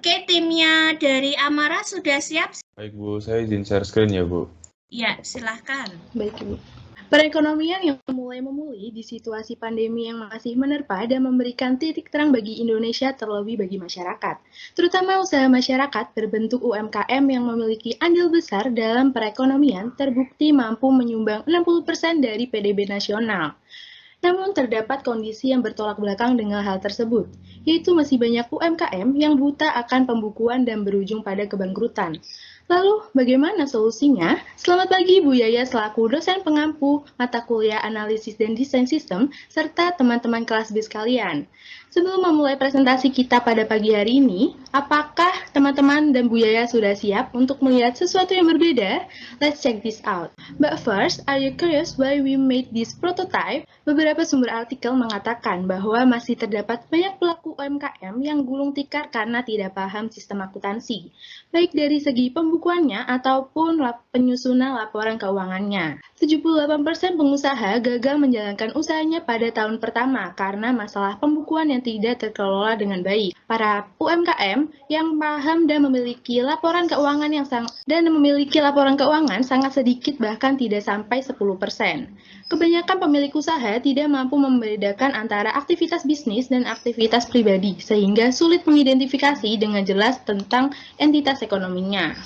Oke, timnya dari Amara sudah siap? Baik Bu, saya izin share screen ya Bu. Ya, silahkan. Baik Bu. Perekonomian yang mulai memulih di situasi pandemi yang masih menerpa dan memberikan titik terang bagi Indonesia terlebih bagi masyarakat, terutama usaha masyarakat berbentuk UMKM yang memiliki andil besar dalam perekonomian terbukti mampu menyumbang 60% dari PDB nasional. Namun terdapat kondisi yang bertolak belakang dengan hal tersebut, yaitu masih banyak UMKM yang buta akan pembukuan dan berujung pada kebangkrutan. Lalu, bagaimana solusinya? Selamat pagi Bu Yaya selaku dosen pengampu mata kuliah analisis dan desain sistem, serta teman-teman kelas B sekalian. Sebelum memulai presentasi kita pada pagi hari ini, apakah teman-teman dan Bu Yaya sudah siap untuk melihat sesuatu yang berbeda? Let's check this out. But first, are you curious why we made this prototype? Beberapa sumber artikel mengatakan bahwa masih terdapat banyak pelaku UMKM yang gulung tikar karena tidak paham sistem akuntansi, baik dari segi pembukuannya ataupun penyusunan laporan keuangannya. 78% pengusaha gagal menjalankan usahanya pada tahun pertama karena masalah pembukuan yang tidak terkelola dengan baik. Para UMKM yang paham dan memiliki laporan keuangan sangat sedikit, bahkan tidak sampai 10%. Kebanyakan pemilik usaha tidak mampu membedakan antara aktivitas bisnis dan aktivitas pribadi, sehingga sulit mengidentifikasi dengan jelas tentang entitas ekonominya.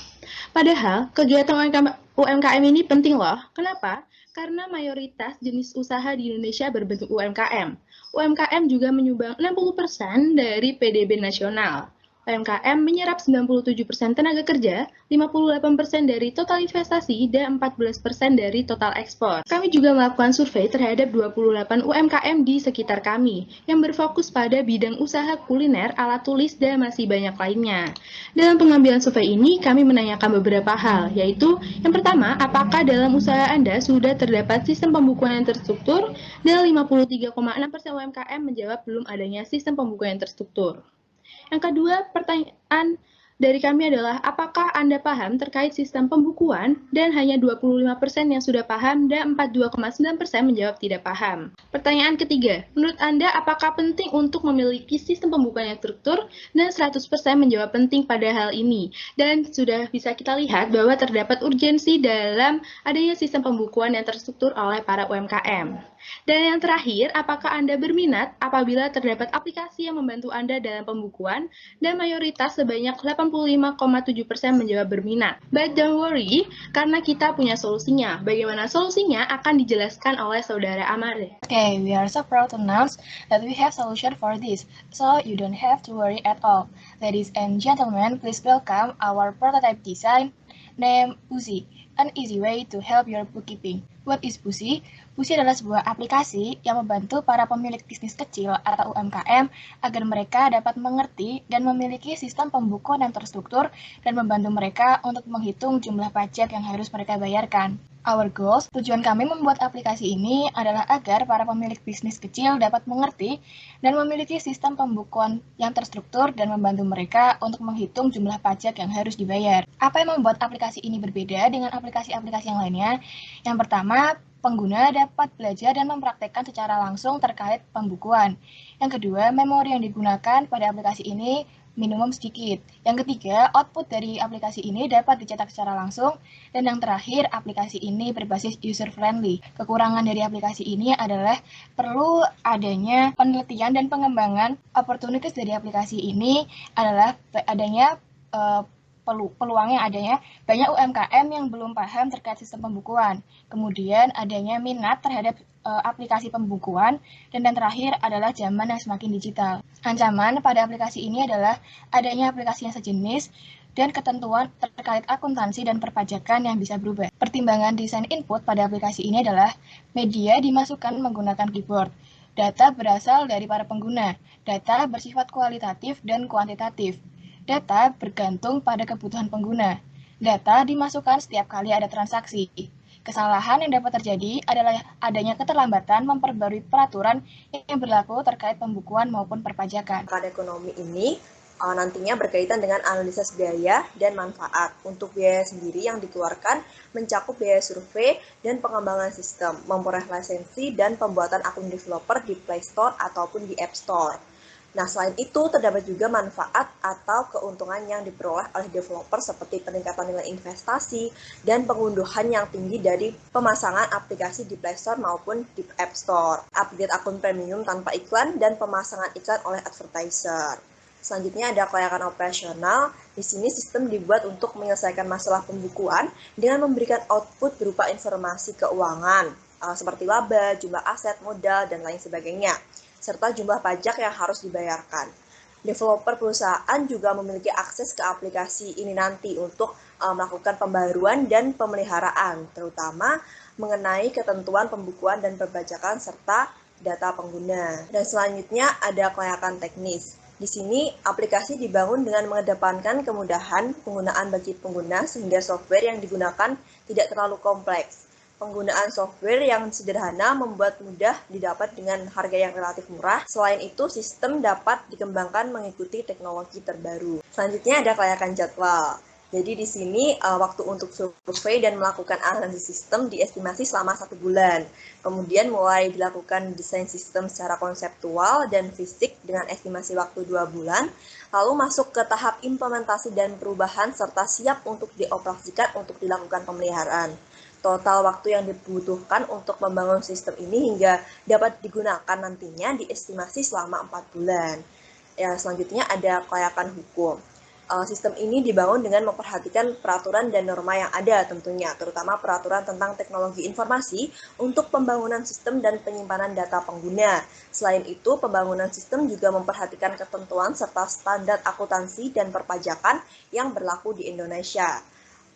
Padahal, kegiatan UMKM ini penting loh. Kenapa? Karena mayoritas jenis usaha di Indonesia berbentuk UMKM. UMKM juga menyumbang 60% dari PDB nasional. UMKM menyerap 97% tenaga kerja, 58% dari total investasi, dan 14% dari total ekspor. Kami juga melakukan survei terhadap 28 UMKM di sekitar kami, yang berfokus pada bidang usaha kuliner, alat tulis, dan masih banyak lainnya. Dalam pengambilan survei ini, kami menanyakan beberapa hal, yaitu yang pertama, apakah dalam usaha Anda sudah terdapat sistem pembukuan yang terstruktur? Dan 53,6% UMKM menjawab belum adanya sistem pembukuan yang terstruktur. Yang kedua, pertanyaan dari kami adalah apakah Anda paham terkait sistem pembukuan, dan hanya 25% yang sudah paham dan 42,9% menjawab tidak paham. Pertanyaan ketiga, menurut Anda apakah penting untuk memiliki sistem pembukuan yang terstruktur, dan 100% menjawab penting pada hal ini. Dan sudah bisa kita lihat bahwa terdapat urgensi dalam adanya sistem pembukuan yang terstruktur oleh para UMKM. Dan yang terakhir, apakah Anda berminat apabila terdapat aplikasi yang membantu Anda dalam pembukuan, dan mayoritas sebanyak 85,7% menjawab berminat. But don't worry, karena kita punya solusinya. Bagaimana solusinya akan dijelaskan oleh Saudara Amare. Okay, we are so proud to announce that we have solution for this, so you don't have to worry at all. Ladies and gentlemen, please welcome our prototype design named Busi, an easy way to help your bookkeeping. What is Busi? Busi adalah sebuah aplikasi yang membantu para pemilik bisnis kecil atau UMKM agar mereka dapat mengerti dan memiliki sistem pembukuan yang terstruktur dan membantu mereka untuk menghitung jumlah pajak yang harus mereka bayarkan. Our goals, tujuan kami membuat aplikasi ini adalah agar para pemilik bisnis kecil dapat mengerti dan memiliki sistem pembukuan yang terstruktur dan membantu mereka untuk menghitung jumlah pajak yang harus dibayar. Apa yang membuat aplikasi ini berbeda dengan aplikasi-aplikasi yang lainnya? Yang pertama, pengguna dapat belajar dan mempraktekkan secara langsung terkait pembukuan. Yang kedua, memori yang digunakan pada aplikasi ini minimum sedikit. Yang ketiga, output dari aplikasi ini dapat dicetak secara langsung. Dan yang terakhir, aplikasi ini berbasis user-friendly. Kekurangan dari aplikasi ini adalah perlu adanya penelitian dan pengembangan. Opportunities dari aplikasi ini adalah adanya peluangnya adanya banyak UMKM yang belum paham terkait sistem pembukuan. Kemudian adanya minat terhadap aplikasi pembukuan, dan yang terakhir adalah zaman yang semakin digital. Ancaman pada aplikasi ini adalah adanya aplikasi yang sejenis dan ketentuan terkait akuntansi dan perpajakan yang bisa berubah. Pertimbangan desain input pada aplikasi ini adalah media dimasukkan menggunakan keyboard. Data berasal dari para pengguna. Data bersifat kualitatif dan kuantitatif. Data bergantung pada kebutuhan pengguna. Data dimasukkan setiap kali ada transaksi. Kesalahan yang dapat terjadi adalah adanya keterlambatan memperbarui peraturan yang berlaku terkait pembukuan maupun perpajakan. Pada ekonomi ini nantinya berkaitan dengan analisis biaya dan manfaat. Untuk biaya sendiri yang dikeluarkan mencakup biaya survei dan pengembangan sistem, memperoleh lisensi dan pembuatan akun developer di Play Store ataupun di App Store. Nah, selain itu terdapat juga manfaat atau keuntungan yang diperoleh oleh developer seperti peningkatan nilai investasi dan pengunduhan yang tinggi dari pemasangan aplikasi di Play Store maupun di App Store, upgrade akun premium tanpa iklan, dan pemasangan iklan oleh advertiser. Selanjutnya ada kelayakan operasional. Di sini sistem dibuat untuk menyelesaikan masalah pembukuan dengan memberikan output berupa informasi keuangan, seperti laba, jumlah aset, modal, dan lain sebagainya, serta jumlah pajak yang harus dibayarkan. Developer perusahaan juga memiliki akses ke aplikasi ini nanti untuk melakukan pembaruan dan pemeliharaan, terutama mengenai ketentuan pembukuan dan perpajakan serta data pengguna. Dan selanjutnya ada kelayakan teknis. Di sini, aplikasi dibangun dengan mengedepankan kemudahan penggunaan bagi pengguna sehingga software yang digunakan tidak terlalu kompleks. Penggunaan software yang sederhana membuat mudah didapat dengan harga yang relatif murah. Selain itu, sistem dapat dikembangkan mengikuti teknologi terbaru. Selanjutnya ada kelayakan jadwal. Jadi di sini waktu untuk survei dan melakukan analisis sistem diestimasi selama 1 bulan. Kemudian mulai dilakukan desain sistem secara konseptual dan fisik dengan estimasi waktu 2 bulan. Lalu masuk ke tahap implementasi dan perubahan serta siap untuk dioperasikan untuk dilakukan pemeliharaan. Total waktu yang dibutuhkan untuk membangun sistem ini hingga dapat digunakan nantinya diestimasi selama 4 bulan. Ya, selanjutnya ada kelayakan hukum. Sistem ini dibangun dengan memperhatikan peraturan dan norma yang ada tentunya, terutama peraturan tentang teknologi informasi untuk pembangunan sistem dan penyimpanan data pengguna. Selain itu, pembangunan sistem juga memperhatikan ketentuan serta standar akuntansi dan perpajakan yang berlaku di Indonesia.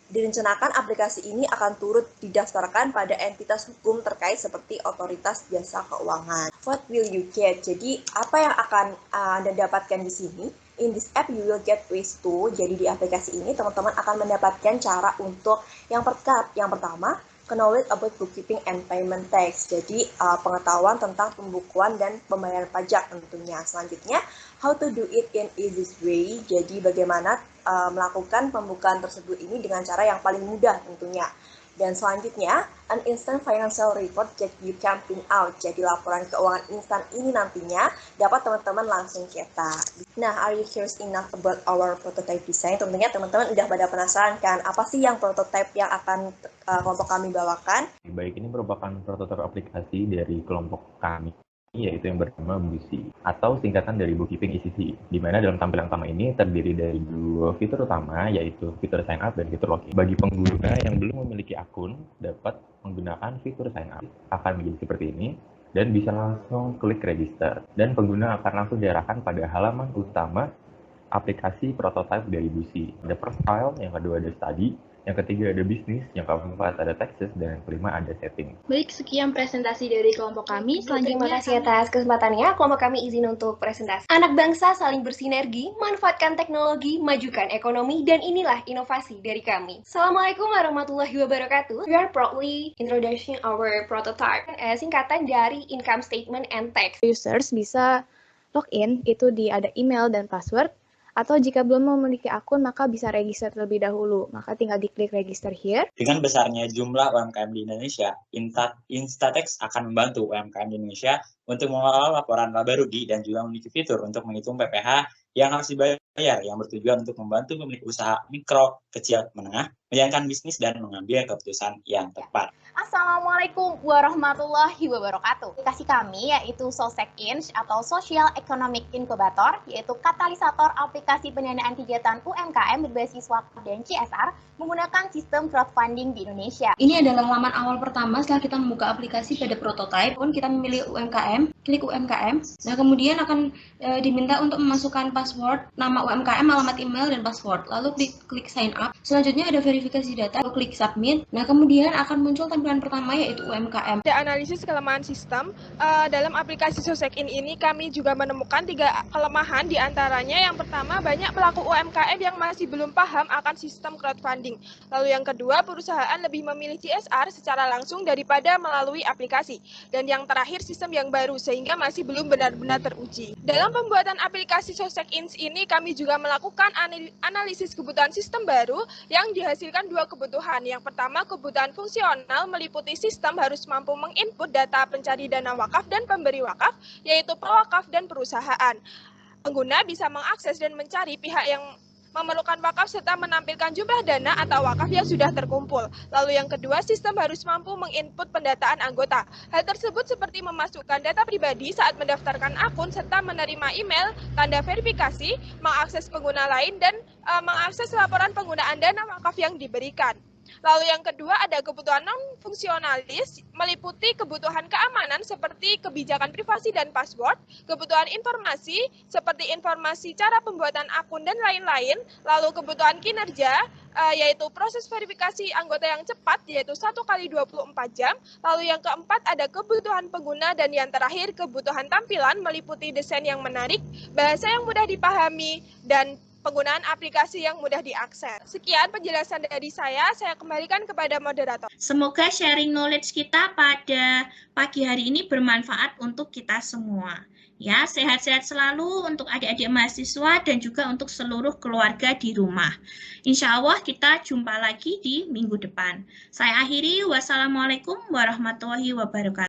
Direncanakan aplikasi ini akan turut didaftarkan pada entitas hukum terkait seperti otoritas jasa keuangan. What will you get? Jadi, apa yang akan Anda dapatkan di sini? In this app, you will get ways to. Jadi, di aplikasi ini, teman-teman akan mendapatkan cara untuk yang pertama, knowledge about bookkeeping and payment tax. Jadi, pengetahuan tentang pembukuan dan pembayaran pajak tentunya. Selanjutnya, how to do it in easiest way. Jadi, bagaimana melakukan pembukaan tersebut ini dengan cara yang paling mudah tentunya. Dan selanjutnya, an instant financial report that you can print out. Jadi laporan keuangan instan ini nantinya dapat teman-teman langsung cetak. Nah, are you curious enough about our prototype design? Tentunya teman-teman udah pada penasaran kan, apa sih yang prototype yang akan kelompok kami bawakan? Baik, ini merupakan prototipe aplikasi dari kelompok kami, yaitu yang bernama BUSI, atau singkatan dari Bookkeeping ECC, di mana dalam tampilan utama ini terdiri dari 2 fitur utama, yaitu fitur sign up dan fitur login. Bagi pengguna yang belum memiliki akun, dapat menggunakan fitur sign up. Akan menjadi seperti ini, dan bisa langsung klik register. Dan pengguna akan langsung diarahkan pada halaman utama aplikasi prototipe dari BUSI. Ada profile, yang kedua ada study, yang ketiga ada bisnis, yang keempat ada taxes, dan yang kelima ada setting. Baik, sekian presentasi dari kelompok kami. Terima kasih atas kesempatannya. Kelompok kami izin untuk presentasi. Anak bangsa saling bersinergi, manfaatkan teknologi, majukan ekonomi, dan inilah inovasi dari kami. Assalamualaikum warahmatullahi wabarakatuh. We are proudly introducing our prototype, singkatan dari Income Statement and Tax. Users bisa login, itu ada email dan password. Atau jika belum memiliki akun, maka bisa register terlebih dahulu. Maka tinggal diklik register here. Dengan besarnya jumlah UMKM di Indonesia, Instatex akan membantu UMKM di Indonesia untuk mengelola laporan laba rugi dan juga memiliki fitur untuk menghitung PPh yang harus dibayar, yang bertujuan untuk membantu pemilik usaha mikro, kecil, menengah, menjalankan bisnis dan mengambil keputusan yang tepat. Assalamualaikum warahmatullahi wabarakatuh. Aplikasi kami yaitu SoSec-Inch atau Social Economic Incubator, yaitu katalisator aplikasi pendanaan kegiatan UMKM berbasis WAKF dan CSR menggunakan sistem crowdfunding di Indonesia. Ini adalah laman awal pertama setelah kita membuka aplikasi pada prototype. Kita memilih UMKM, klik UMKM. Nah, kemudian akan diminta untuk memasukkan password, nama UMKM, alamat email, dan password. Lalu klik sign up. Selanjutnya ada verifikasi data, klik submit. Nah, kemudian akan muncul tampilan pertama yaitu UMKM. Ada analisis kelemahan sistem. Dalam aplikasi SoSec-In ini kami juga menemukan 3 kelemahan, diantaranya yang pertama banyak pelaku UMKM yang masih belum paham akan sistem crowdfunding. Lalu yang kedua, perusahaan lebih memilih CSR secara langsung daripada melalui aplikasi. Dan yang terakhir, sistem yang baru sehingga masih belum benar-benar teruji. Dalam pembuatan aplikasi SoSec-In ini kami juga melakukan analisis kebutuhan sistem baru yang dihasilkan 2 kebutuhan. Yang pertama, kebutuhan fungsional meliputi sistem harus mampu menginput data pencari dana wakaf dan pemberi wakaf, yaitu pewakaf dan perusahaan. pengguna bisa mengakses dan mencari pihak yang memerlukan wakaf serta menampilkan jumlah dana atau wakaf yang sudah terkumpul. Lalu yang kedua, sistem harus mampu menginput pendataan anggota. Hal tersebut seperti memasukkan data pribadi saat mendaftarkan akun serta menerima email, tanda verifikasi, mengakses pengguna lain, dan mengakses laporan penggunaan dana wakaf yang diberikan. Lalu yang kedua ada kebutuhan non-fungsionalis, meliputi kebutuhan keamanan seperti kebijakan privasi dan password, kebutuhan informasi seperti informasi cara pembuatan akun dan lain-lain, lalu kebutuhan kinerja, yaitu proses verifikasi anggota yang cepat, yaitu 1 kali 24 jam, lalu yang keempat ada kebutuhan pengguna, dan yang terakhir kebutuhan tampilan meliputi desain yang menarik, bahasa yang mudah dipahami, dan penggunaan aplikasi yang mudah diakses. Sekian penjelasan dari saya kembalikan kepada moderator. Semoga sharing knowledge kita pada pagi hari ini bermanfaat untuk kita semua. Ya, sehat-sehat selalu untuk adik-adik mahasiswa dan juga untuk seluruh keluarga di rumah. Insya Allah kita jumpa lagi di minggu depan. Saya akhiri, wassalamualaikum warahmatullahi wabarakatuh.